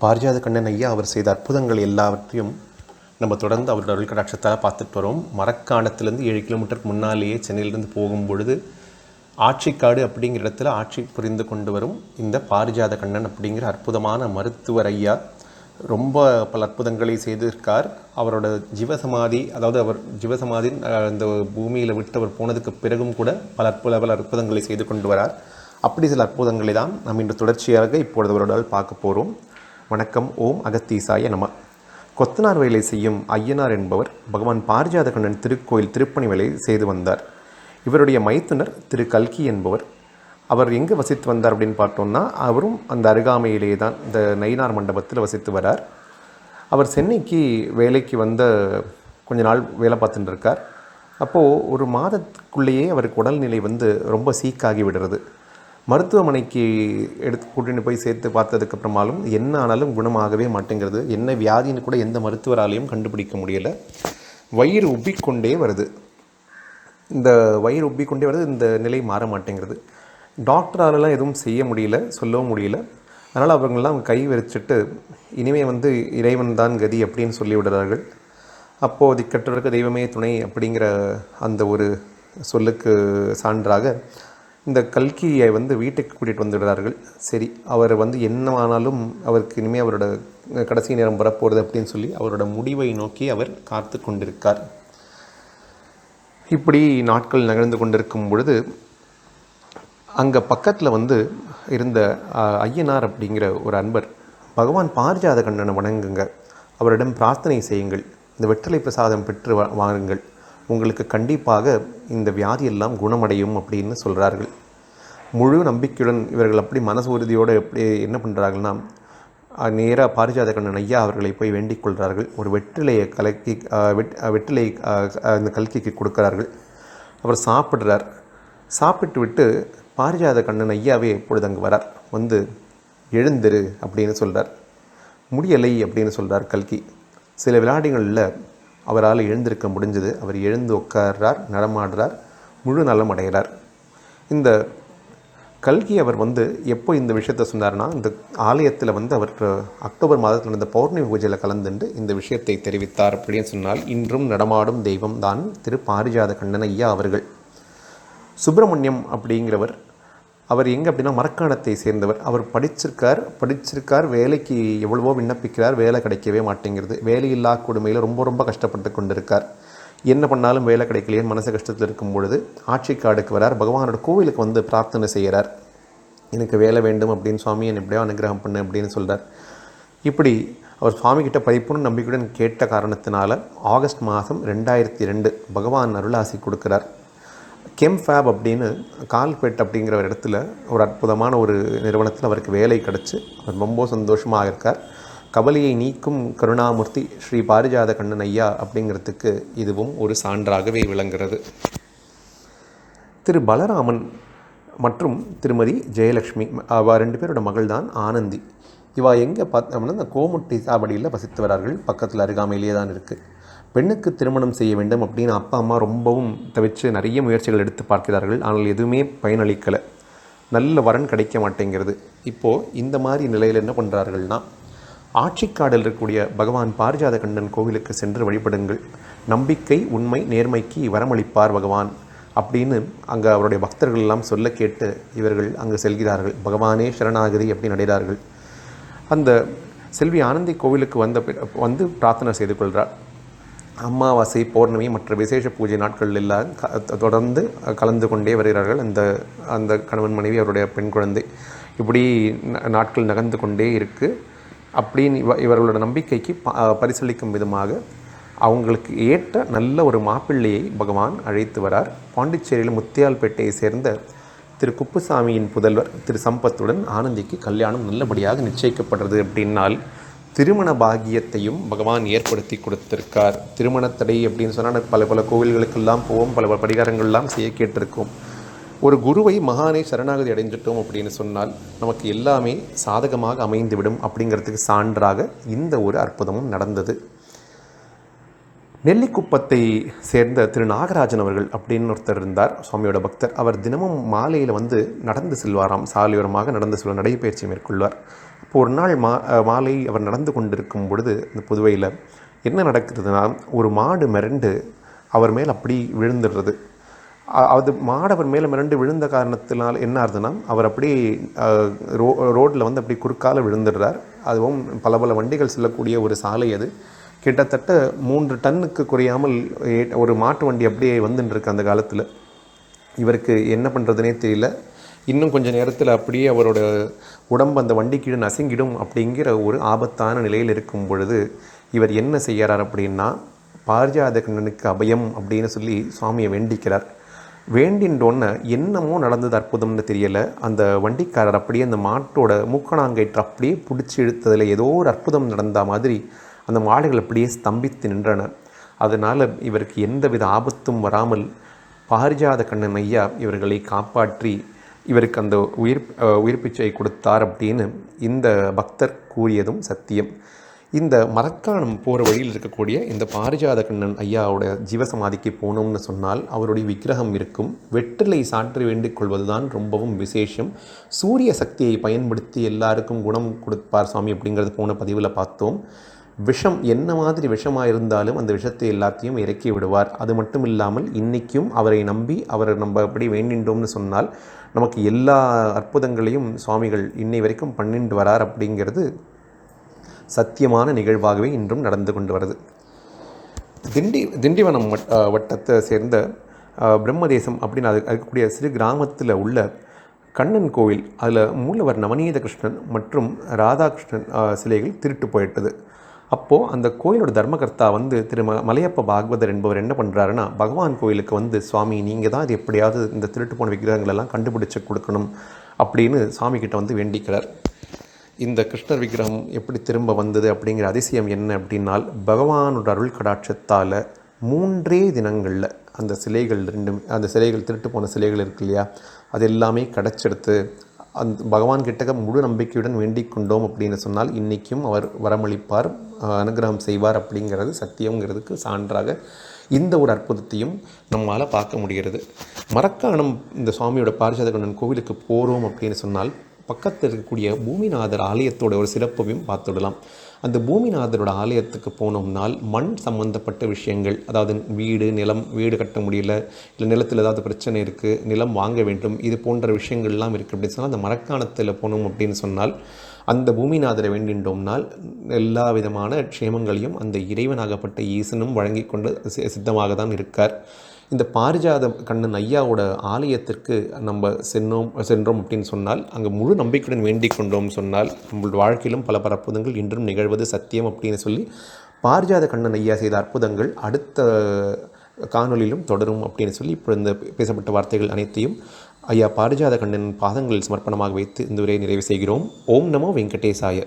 பாரிஜாத கண்ணன் ஐயா அவர் செய்த அற்புதங்கள் எல்லாவற்றையும் நம்ம தொடர்ந்து அவரோட அருள் கடாட்சத்தால் பார்த்துட்டு வரோம். மரக்காணத்துலேருந்து 7 கிலோமீட்டருக்கு முன்னாலேயே சென்னையிலேருந்து போகும்பொழுது ஆட்சிக்காடு அப்படிங்கிற இடத்துல ஆட்சி புரிந்து கொண்டு வரும் இந்த பாரிஜாத கண்ணன் அப்படிங்கிற அற்புதமான மருத்துவர் ஐயா ரொம்ப பல அற்புதங்களை செய்திருக்கார். அவரோட ஜீவசமாதி, அதாவது அவர் ஜீவசமாதி இந்த பூமியில் விட்டு அவர் போனதுக்கு பிறகும் கூட பல அற்புதங்களை செய்து கொண்டு வரார். அப்படி சில அற்புதங்களை தான் நாம் இன்று தொடர்ச்சியாக இப்பொழுது அவரோடால் பார்க்க போகிறோம். வணக்கம். ஓம் அகத்தீசாய நம. கொத்தனார் வேலை செய்யும் ஐயனார் என்பவர் பகவான் பாரிஜாத கண்ணன் திருக்கோயில் திருப்பணி வேலை செய்து வந்தார். இவருடைய மைத்துனர் திரு கல்கி என்பவர். அவர் எங்கே வசித்து வந்தார் அப்படின்னு பார்த்தோம்னா, அவரும் அந்த அருகாமையிலேயே தான் இந்த நயினார் மண்டபத்தில் வசித்து வரார். அவர் சென்னைக்கு வேலைக்கு வந்த கொஞ்ச நாள் வேலை பார்த்துட்டு இருக்கார். அப்போது ஒரு மாதத்துக்குள்ளேயே அவருக்கு உடல்நிலை ரொம்ப சீக்காகி விடுறது. மருத்துவமனைக்கு கூட்டின்னு போய் சேர்த்து பார்த்ததுக்கப்புறமாலும் என்ன ஆனாலும் குணமாகவே மாட்டேங்கிறது. என்ன வியாதின்னு கூட எந்த மருத்துவராலையும் கண்டுபிடிக்க முடியலை. வயிறு உப்பிக்கொண்டே வருது. இந்த வயிறு உப்பிக்கொண்டே வருது. இந்த நிலை மாற மாட்டேங்கிறது. டாக்டராலெலாம் எதுவும் செய்ய முடியல, சொல்லவும் முடியல. அதனால் அவங்களாம் கை விரிச்சிட்டு இனிமேல் இறைவன் தான் கதி அப்படின்னு சொல்லி விடுறார்கள். அப்போது திக்கற்றவருக்கு தெய்வமே துணை அப்படிங்கிற அந்த ஒரு சொல்லுக்கு சான்றாக இந்த கல்கியை வீட்டுக்கு கூட்டிகிட்டு வந்துடுறார்கள். சரி, அவர் என்ன ஆனாலும் அவருக்கு இனிமேல் அவரோட கடைசி நேரம் வரப்போகிறது அப்படின்னு சொல்லி அவரோட முடிவை நோக்கி அவர் காத்து கொண்டிருக்கார். இப்படி நாட்கள் நகர்ந்து கொண்டிருக்கும் பொழுது அங்கே பக்கத்தில் இருந்த ஐயனார் அப்படிங்கிற ஒரு அன்பர், பகவான் பாரிஜாத கண்ணனை வணங்குங்க, அவரிடம் பிரார்த்தனை செய்யுங்கள், இந்த வெற்றிலை பிரசாதம் பெற்று வாருங்கள், உங்களுக்கு கண்டிப்பாக இந்த வியாதியெல்லாம் குணமடையும் அப்படின்னு சொல்கிறார்கள். முழு நம்பிக்கையுடன் இவர்கள் அப்படி மனசு உறுதியோடு எப்படி என்ன பண்ணுறார்கள்னா, நேராக பாரிஜாத கண்ணன் ஐயா அவர்களை போய் வேண்டிக் கொள்கிறார்கள். ஒரு வெற்றிலையை வெற்றிலை இந்த கல்கிக்கு கொடுக்குறார்கள். அவர் சாப்பிட்றார். சாப்பிட்டு விட்டு பாரிஜாத கண்ணன் ஐயாவே எப்பொழுது அங்கே வரார். எழுந்திரு அப்படின்னு சொல்கிறார். முடியலை அப்படின்னு சொல்கிறார் கல்கி. சில வினாடிகளில் அவரால் எழுந்திருக்க முடிஞ்சது. அவர் எழுந்து உட்கார்றார், நடமாடுறார், முழு நலம் அடைகிறார். இந்த கல்கி அவர் எப்போ இந்த விஷயத்தை சொன்னார்னா, இந்த ஆலயத்தில் அவர் அக்டோபர் மாதத்தில் நடந்த பௌர்ணமி பூஜையில் கலந்துண்டு இந்த விஷயத்தை தெரிவித்தார். அப்படின்னு சொன்னால் இன்றும் நடமாடும் தெய்வம் தான் திரு பாரிஜாத கண்ணன் ஐயா அவர்கள். சுப்பிரமணியம் அப்படிங்கிறவர், அவர் எங்கே அப்படின்னா மரக்காணத்தை சேர்ந்தவர். அவர் படிச்சிருக்கார், வேலைக்கு எவ்வளவோ விண்ணப்பிக்கிறார், வேலை கிடைக்கவே மாட்டேங்கிறது. வேலையில்லா கொடுமையில் ரொம்ப கஷ்டப்பட்டு கொண்டிருக்கார். என்ன பண்ணாலும் வேலை கிடைக்கலையே மனசு கஷ்டத்தில் இருக்கும் பொழுது ஆட்சிக்காடுக்கு வரார். பகவானோட கோவிலுக்கு பிரார்த்தனை செய்கிறார். எனக்கு வேலை வேண்டும் அப்படின்னு, சுவாமி என்னை எப்படியோ அனுகிரகம் பண்ணு அப்படின்னு சொல்கிறார். இப்படி அவர் சுவாமிகிட்ட பரிபூர்ண நம்பிக்கையுடன் கேட்ட காரணத்தினால ஆகஸ்ட் மாதம் 2002 பகவான் அருளாசி கொடுக்குறார். கெம்ஃபேப் அப்படின்னு கால்பேட் அப்படிங்கிற ஒரு இடத்துல ஒரு அற்புதமான ஒரு நிறுவனத்தில் அவருக்கு வேலை கிடச்சி அவர் ரொம்ப சந்தோஷமாக இருக்கார். கவலையை நீக்கும் கருணாமூர்த்தி ஸ்ரீ பாரிஜாத கண்ணன் ஐயா அப்படிங்கிறதுக்கு இதுவும் ஒரு சான்றாகவே விளங்குகிறது. திரு பலராமன் மற்றும் திருமதி ஜெயலக்ஷ்மி, அவ 2 பேரோட மகள் தான் ஆனந்தி. இவா எங்கே பார்த்தோம்னா இந்த கோமுட்டி சாவடியில் வசித்து வரார்கள். பக்கத்தில் அருகாமையிலேயே தான் இருக்குது. பெண்ணுக்கு திருமணம் செய்ய வேண்டும் அப்படின்னு அப்பா அம்மா ரொம்பவும் தவிச்சு நிறைய முயற்சிகள் எடுத்து பார்க்கிறார்கள். ஆனால் எதுவுமே பயனளிக்கலை. நல்ல வரன் கிடைக்க மாட்டேங்கிறது. இப்போது இந்த மாதிரி நிலையில் என்ன பண்ணுறார்கள்னா, ஆட்சிக்காடில் இருக்கக்கூடிய பகவான் பாரிஜாத கண்ணன் கோவிலுக்கு சென்று வழிபடுங்கள், நம்பிக்கை உண்மை நேர்மைக்கு வரமளிப்பார் பகவான் அப்படின்னு அங்கே அவருடைய பக்தர்கள் எல்லாம் சொல்ல கேட்டு இவர்கள் அங்கு செல்கிறார்கள். பகவானே சரணாகதி அப்படின்னு அடைகிறார்கள். அந்த செல்வி ஆனந்தி கோவிலுக்கு பிரார்த்தனை செய்து கொள்கிறார். அமாவாசை, பௌர்ணமி மற்ற விசேஷ பூஜை நாட்கள் எல்லாம் தொடர்ந்து கலந்து கொண்டே வருகிறார்கள். அந்த கணவன் மனைவி, அவருடைய பெண் குழந்தை. இப்படி நாட்கள் நகர்ந்து கொண்டே இருக்குது. அப்படின்னு இவர்களோட நம்பிக்கைக்கு பரிசளிக்கும் விதமாக அவங்களுக்கு ஏற்ற நல்ல ஒரு மாப்பிள்ளையை பகவான் அழைத்து வரார். பாண்டிச்சேரியில் முத்தியால்பேட்டையை சேர்ந்த திரு குப்புசாமியின் புதல்வர் திரு சம்பத்துடன் ஆனந்திக்கு கல்யாணம் நல்லபடியாக நிச்சயிக்கப்படுறது. அப்படின்னால் திருமண பாகியத்தையும் பகவான் ஏற்படுத்தி கொடுத்திருக்கார். திருமணத்தடை அப்படின்னு சொன்னால் பல கோவில்களுக்கெல்லாம் போவோம், பல பரிகாரங்கள்லாம் செய்ய கேட்டிருக்கோம். ஒரு குருவை மகானை சரணாகதி அடைஞ்சிட்டோம் அப்படின்னு சொன்னால் நமக்கு எல்லாமே சாதகமாக அமைந்துவிடும் அப்படிங்கிறதுக்கு சான்றாக இந்த ஒரு அற்புதமும் நடந்தது. நெல்லிக்குப்பத்தை சேர்ந்த திரு நாகராஜன் அவர்கள் அப்படின்னு ஒருத்தர் இருந்தார், சுவாமியோட பக்தர். அவர் தினமும் மாலையில் வந்து நடந்து செல்வாராம், சாலையோரமாக நடந்து செல்வார், நடைபயிற்சி மேற்கொள்வார். இப்போ ஒரு நாள் மாலை அவர் நடந்து கொண்டிருக்கும் பொழுது இந்த புதுவையில் என்ன நடக்குதுன்னா, ஒரு மாடு மிரண்டு அவர் மேல் அப்படி விழுந்துடுறது. அது மாடு அவர் மேலே மிரண்டு விழுந்த காரணத்தினால் என்ன ஆகுதுன்னா, அவர் அப்படியே ரோட்டில் வந்து அப்படி குறுக்கால விழுந்துடுறார். அதுவும் பல பல வண்டிகள் செல்லக்கூடிய ஒரு சாலை அது. கிட்டத்தட்ட 3 டன்னுக்கு குறையாமல் ஒரு மாட்டு வண்டி அப்படியே வந்துட்டுருக்கு அந்த காலத்தில். இவருக்கு என்ன பண்ணுறதுனே தெரியல. இன்னும் கொஞ்சம் நேரத்தில் அப்படியே அவரோட உடம்பு அந்த வண்டி கீழே நசுங்கிடும் அப்படிங்கிற ஒரு ஆபத்தான நிலையில் இருக்கும் பொழுது இவர் என்ன செய்கிறார் அப்படின்னா, பாரிஜாத கண்ணனுக்கு அபயம் அப்படின்னு சொல்லி சுவாமியை வேண்டிக்கிறார். வேண்டின்றோன்னு என்னமோ நடந்தது, அற்புதம்னு தெரியலை. அந்த வண்டிக்காரர் அப்படியே அந்த மாட்டோட மூக்கணாங்கயிற்று அப்படியே பிடிச்சி இழுத்ததில் ஏதோ ஒரு அற்புதம் நடந்த மாதிரி அந்த மாடுகள் அப்படியே ஸ்தம்பித்து நின்றன. அதனால் இவருக்கு எந்தவித ஆபத்தும் வராமல் பாரிஜாத கண்ணன் ஐயா இவர்களை காப்பாற்றி இவருக்கு அந்த உயிர் பிச்சை கொடுத்தார் அப்படின்னு இந்த பக்தர் கூறியதும் சத்தியம். இந்த மரக்காணம் போகிற வழியில் இருக்கக்கூடிய இந்த பாரிஜாத கண்ணன் ஐயாவோட ஜீவசமாதிக்கு போனோம்னு சொன்னால் அவருடைய விக்கிரகம் இருக்கும். வெற்றிலை சாற்றி வேண்டிக் கொள்வது தான் ரொம்பவும் விசேஷம். சூரிய சக்தியை பயன்படுத்தி எல்லாருக்கும் குணம் கொடுப்பார் சுவாமி அப்படிங்கிறது போன பதிவில் பார்த்தோம். விஷம் என்ன மாதிரி விஷமாக இருந்தாலும் அந்த விஷத்தை எல்லாத்தையும் இறக்கி விடுவார். அது மட்டும் இல்லாமல் இன்றைக்கும் அவரை நம்பி அவரை நம்ம அப்படி வேண்டின்றோம்னு சொன்னால் நமக்கு எல்லா அற்புதங்களையும் சுவாமிகள் இன்னை வரைக்கும் பண்ணிட்டு வரார் அப்படிங்கிறது சத்தியமான நிகழ்வாகவே இன்றும் நடந்து கொண்டு வருது. திண்டிவனம் வட்டத்தை சேர்ந்த பிரம்மதேசம் அப்படின்னு அது இருக்கக்கூடிய சிறு கிராமத்தில் உள்ள கண்ணன் கோவில், அதில் மூலவர் நவநீத கிருஷ்ணன் மற்றும் ராதாகிருஷ்ணன் சிலைகள் திருட்டு போயிட்டது. அப்போது அந்த கோயிலோட தர்மகர்த்தா வந்து திரு மலையப்ப பாகவதர் என்பவர் என்ன பண்ணுறாருன்னா, பகவான் கோயிலுக்கு வந்து சுவாமி நீங்கள் தான் இது எப்படியாவது இந்த திருட்டு போன விக்கிரகங்களெல்லாம் கண்டுபிடிச்சு கொடுக்கணும் அப்படின்னு சுவாமிகிட்ட வந்து வேண்டிக்கிறார். இந்த கிருஷ்ணர் விக்கிரகம் எப்படி திரும்ப வந்தது அப்படிங்கிற அதிசயம் என்ன அப்படின்னால், பகவானோட அருள் கடாட்சத்தால் 3 தினங்களில் அந்த சிலைகள் திருட்டு போன சிலைகள் இருக்கு இல்லையா, அது எல்லாமே கிடச்செடுத்து அந்த பகவான் கிட்டக்க முழு நம்பிக்கையுடன் வேண்டிக் கொண்டோம் அப்படின்னு சொன்னால் இன்றைக்கும் அவர் வரமளிப்பார், அனுகிரகம் செய்வார் அப்படிங்கிறது சத்தியங்கிறதுக்கு சான்றாக இந்த ஒரு அற்புதத்தையும் நம்மால் பார்க்க முடிகிறது. மரக்காணம் இந்த சுவாமியோட பாரிஜாத கண்ணன் கோவிலுக்கு போகிறோம் அப்படின்னு சொன்னால் பக்கத்தில் இருக்கக்கூடிய பூமிநாதர் ஆலயத்தோட ஒரு சிறப்பையும் பார்த்துடலாம். அந்த பூமிநாதரோட ஆலயத்துக்கு போனோம்னால் மண் சம்பந்தப்பட்ட விஷயங்கள், அதாவது வீடு கட்ட முடியல, இல்லை நிலத்தில் ஏதாவது பிரச்சனை இருக்குது, நிலம் வாங்க வேண்டும், இது போன்ற விஷயங்கள்லாம் இருக்குது அப்படின்னு சொன்னால் அந்த மரக்காணத்தில் போனோம் அப்படின்னு சொன்னால் அந்த பூமிநாதரை வேண்டின்றோம்னால் எல்லா விதமான க்ஷேமங்களையும் அந்த இறைவனாகப்பட்ட ஈசனும் வழங்கி கொண்டு சித்தமாக தான் இருக்கார். இந்த பாரிஜாத கண்ணன் ஐயாவோட ஆலயத்திற்கு நம்ம சென்றோம் அப்படின்னு சொன்னால் அங்கே முழு நம்பிக்கையுடன் வேண்டிக் கொண்டோம் சொன்னால் நம்மளோட வாழ்க்கையிலும் பல அற்புதங்கள் இன்றும் நிகழ்வது சத்தியம் அப்படின்னு சொல்லி பாரிஜாத கண்ணன் ஐயா செய்த அற்புதங்கள் அடுத்த காணொலியிலும் தொடரும் அப்படின்னு சொல்லி இப்போ இந்த பேசப்பட்ட வார்த்தைகள் அனைத்தையும் ஐயா பாரிஜாத கண்ணன் பாதங்களில் சமர்ப்பணமாக வைத்து இந்த உரையை நிறைவு செய்கிறோம். ஓம் நமோ வெங்கடேசாய.